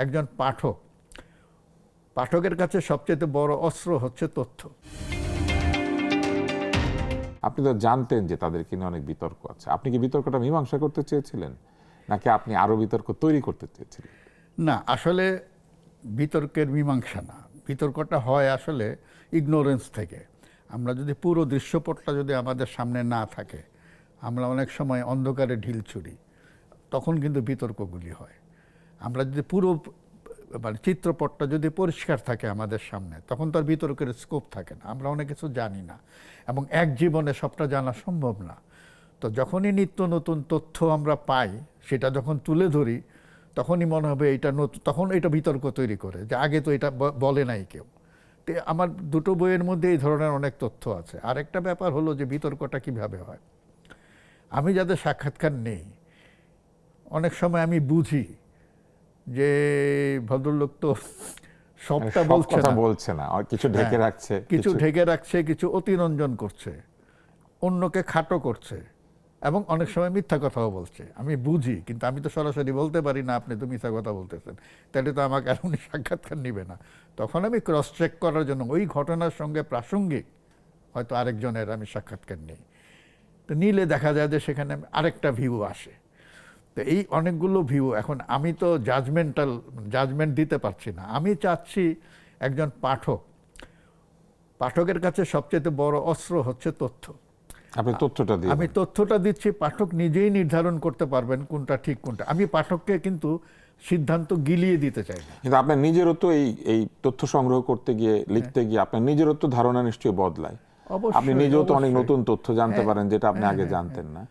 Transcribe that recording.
একজন পাঠকের কাছে সবচেয়ে বড় অস্ত্র হচ্ছে তথ্য। আপনি তো জানতেন যে তাদেরকে নিয়ে অনেক বিতর্ক আছে, আপনি কি বিতর্কটা মীমাংসা করতে চেয়েছিলেন নাকি আপনি আরো বিতর্ক তৈরি করতে চেয়েছিলেন? না, আসলে বিতর্কের মীমাংসা না, বিতর্কটা হয় আসলে ইগনোরেন্স থেকে। আমরা যদি পুরো দৃশ্যপটটা যদি আমাদের সামনে না থাকে, আমরা অনেক সময় অন্ধকারে ঢিল ছুড়ি, তখন কিন্তু বিতর্কগুলি হয়। আমরা যদি পুরো মানে চিত্রপটটা যদি পরিষ্কার থাকে আমাদের সামনে, তখন তার বিতর্কের স্কোপ থাকে না। আমরা অনেক কিছু জানি না এবং এক জীবনে সবটা জানা সম্ভব না। তো যখনই নিত্য নতুন তথ্য আমরা পাই, সেটা যখন তুলে ধরি, তখনই মনে হবে এটা নতুন, তখন এটা বিতর্ক তৈরি করে যে আগে তো এটা বলে নাই কেউ। তো আমার দুটো বইয়ের মধ্যে এই ধরনের অনেক তথ্য আছে। আরেকটা ব্যাপার হলো যে বিতর্কটা কিভাবে হয়। আমি যাদের সাক্ষাৎকার নেই, অনেক সময় আমি বুঝি যে ভদ্রলোক তো সবটা সব বলছে কথা না, বলছে না, আর কিছু ঢেকে রাখছে, কিছু ঢেকে রাখছে, কিছু অতিরঞ্জন করছে, অন্যকে খাটো করছে এবং অনেক সময় মিথ্যা কথাও বলছে। আমি বুঝি, কিন্তু আমি তো সরাসরি বলতে পারি না আপনি তো মিথ্যা কথা বলতেছেন, তাহলে তো আমাকে আর উনি সাক্ষাৎকার নেবে না। তখন আমি ক্রস চেক করার জন্য ওই ঘটনার সঙ্গে প্রাসঙ্গিক হয়তো আরেকজনের আমি সাক্ষাৎকার নিই। তো নিলে দেখা যায় যে সেখানে আরেকটা ভিউ আসে। তো এই অনেকগুলো ভিউ, এখন আমি তো জাজমেন্ট দিতে পারছি না। আমি চাচ্ছি একজন পাঠকের কাছে সবচেয়ে বড় অস্ত্র হচ্ছে তথ্য। আপনি তথ্যটা দিয়ে আমি তথ্যটা দিচ্ছি, পাঠক নিজেই নির্ধারণ করতে পারবেন কোনটা ঠিক কোনটা। আমি পাঠককে কিন্তু সিদ্ধান্ত গিলিয়ে দিতে চাই না। কিন্তু আপনার নিজেরও তো এই তথ্য সংগ্রহ করতে গিয়ে, লিখতে গিয়ে আপনার নিজেরও তো ধারণা নিশ্চয়ই বদলায়। আপনি অবশ্যই, নিজেও তো অনেক অবশ্যই। নতুন তথ্য জানতে পারেন যেটা আপনি আগে জানতেন না।